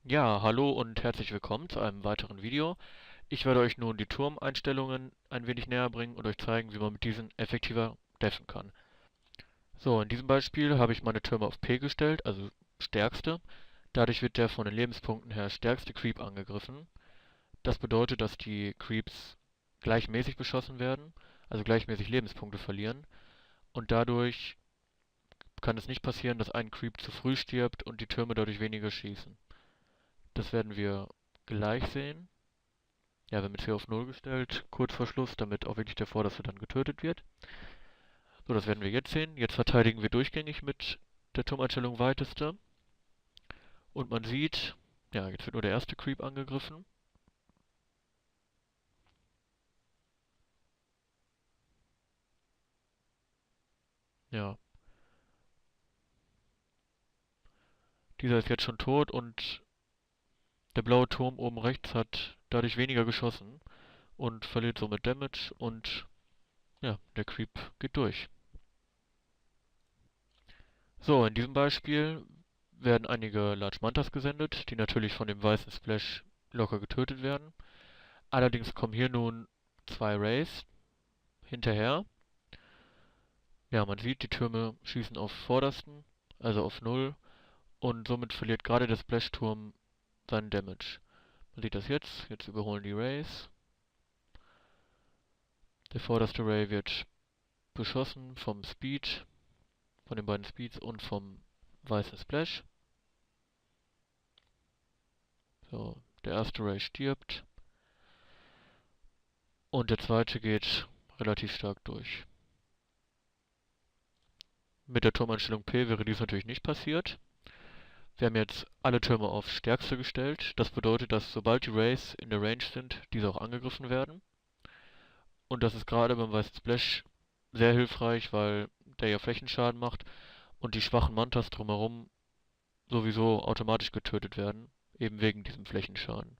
Ja, hallo und herzlich willkommen zu einem weiteren Video. Ich werde euch nun die Turmeinstellungen ein wenig näher bringen und euch zeigen, wie man mit diesen effektiver deffen kann. So, in diesem Beispiel habe ich meine Türme auf P gestellt, also stärkste. Dadurch wird der von den Lebenspunkten her stärkste Creep angegriffen. Das bedeutet, dass die Creeps gleichmäßig beschossen werden, also gleichmäßig Lebenspunkte verlieren. Und dadurch kann es nicht passieren, dass ein Creep zu früh stirbt und die Türme dadurch weniger schießen. Das werden wir gleich sehen. Ja, wir haben jetzt hier auf Null gestellt, kurz vor Schluss, damit auch wirklich der Vorderste dann getötet wird. So, das werden wir jetzt sehen. Jetzt verteidigen wir durchgängig mit der Turmeinstellung weiteste. Und man sieht, ja, jetzt wird nur der erste Creep angegriffen. Ja, dieser ist jetzt schon tot und der blaue Turm oben rechts hat dadurch weniger geschossen und verliert somit Damage und ja, der Creep geht durch. So, in diesem Beispiel werden einige Large Mantas gesendet, die natürlich von dem weißen Splash locker getötet werden. Allerdings kommen hier nun zwei Rays hinterher. Ja, man sieht, die Türme schießen auf Vordersten, also auf Null, und somit verliert gerade der Splash-Turm seinen Damage. Man sieht das jetzt, jetzt überholen die Rays. Der vorderste Ray wird beschossen vom Speed, von den beiden Speeds und vom weißen Splash. So, der erste Ray stirbt und der zweite geht relativ stark durch. Mit der Turmeinstellung P wäre dies natürlich nicht passiert. Wir haben jetzt alle Türme auf Stärkste gestellt. Das bedeutet, dass sobald die Rays in der Range sind, diese auch angegriffen werden. Und das ist gerade beim weißen Splash sehr hilfreich, weil der ja Flächenschaden macht und die schwachen Mantas drumherum sowieso automatisch getötet werden, eben wegen diesem Flächenschaden.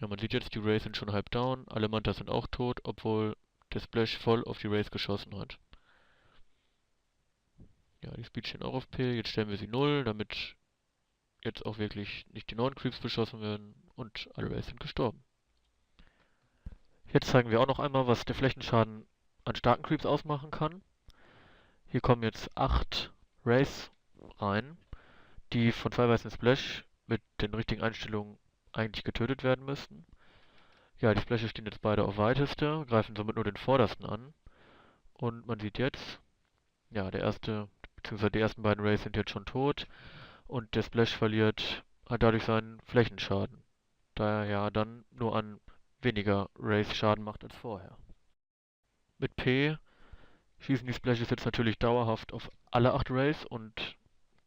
Ja, man sieht jetzt, die Rays sind schon halb down, alle Mantas sind auch tot, obwohl der Splash voll auf die Rays geschossen hat. Ja, die Speed stehen auch auf P, jetzt stellen wir sie 0, damit jetzt auch wirklich nicht die neuen Creeps beschossen werden und alle Rays sind gestorben. Jetzt zeigen wir auch noch einmal, was der Flächenschaden an starken Creeps ausmachen kann. Hier kommen jetzt 8 Rays rein, die von zwei weißen Splash mit den richtigen Einstellungen eigentlich getötet werden müssten. Ja, die Splashes stehen jetzt beide auf weiteste, greifen somit nur den vordersten an. Und man sieht jetzt, ja, der erste, beziehungsweise die ersten beiden Rays sind jetzt schon tot und der Splash hat dadurch seinen Flächenschaden, da er ja dann nur an weniger Rays Schaden macht als vorher. Mit P schießen die Splashes jetzt natürlich dauerhaft auf alle 8 Rays und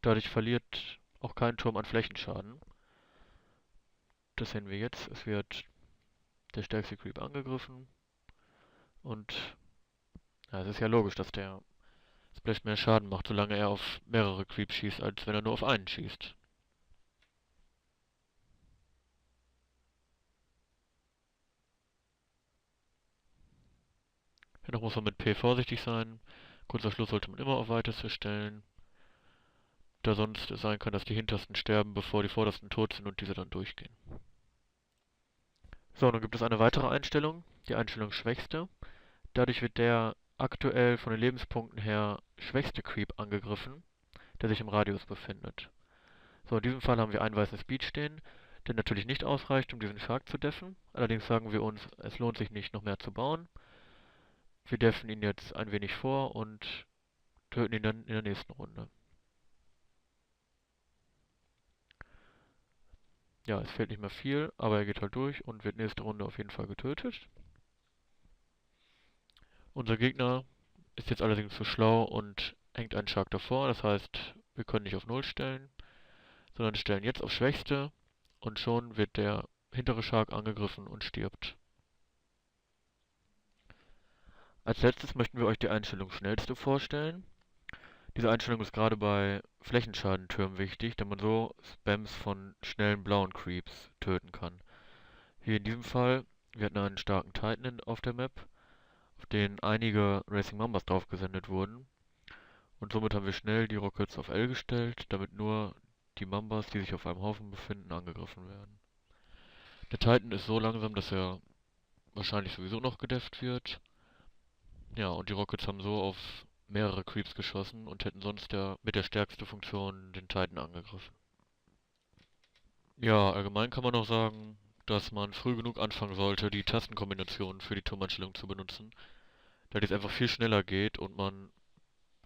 dadurch verliert auch kein Turm an Flächenschaden. Das sehen wir jetzt. Es wird der stärkste Creep angegriffen und ja, es ist ja logisch, dass der Splash mehr Schaden macht, solange er auf mehrere Creeps schießt, als wenn er nur auf einen schießt. Dennoch muss man mit P vorsichtig sein. Kurzer Schluss sollte man immer auf weiteste stellen, da sonst es sein kann, dass die hintersten sterben, bevor die vordersten tot sind und diese dann durchgehen. So, nun gibt es eine weitere Einstellung, die Einstellung Schwächste. Dadurch wird der aktuell von den Lebenspunkten her schwächste Creep angegriffen, der sich im Radius befindet. So, in diesem Fall haben wir einen weißen Speed stehen, der natürlich nicht ausreicht, um diesen Shark zu deffen. Allerdings sagen wir uns, es lohnt sich nicht, noch mehr zu bauen. Wir deffen ihn jetzt ein wenig vor und töten ihn dann in der nächsten Runde. Ja, es fehlt nicht mehr viel, aber er geht halt durch und wird nächste Runde auf jeden Fall getötet. Unser Gegner ist jetzt allerdings zu schlau und hängt einen Shark davor. Das heißt, wir können nicht auf Null stellen, sondern stellen jetzt auf Schwächste und schon wird der hintere Shark angegriffen und stirbt. Als letztes möchten wir euch die Einstellung Schnellste vorstellen. Diese Einstellung ist gerade bei Flächenschadentürmen wichtig, da man so Spams von schnellen blauen Creeps töten kann. Hier in diesem Fall, wir hatten einen starken Titan auf der Map, auf den einige Racing Mambas drauf gesendet wurden. Und somit haben wir schnell die Rockets auf L gestellt, damit nur die Mambas, die sich auf einem Haufen befinden, angegriffen werden. Der Titan ist so langsam, dass er wahrscheinlich sowieso noch gedefft wird. Ja, und die Rockets haben so auf mehrere Creeps geschossen und hätten sonst ja mit der stärksten Funktion den Titan angegriffen. Ja, allgemein kann man auch sagen, dass man früh genug anfangen sollte, die Tastenkombinationen für die Turmeinstellung zu benutzen, da dies einfach viel schneller geht und man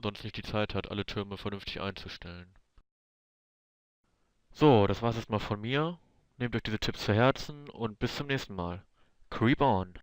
sonst nicht die Zeit hat, alle Türme vernünftig einzustellen. So, das war's erstmal von mir. Nehmt euch diese Tipps zu Herzen und bis zum nächsten Mal. Creep on!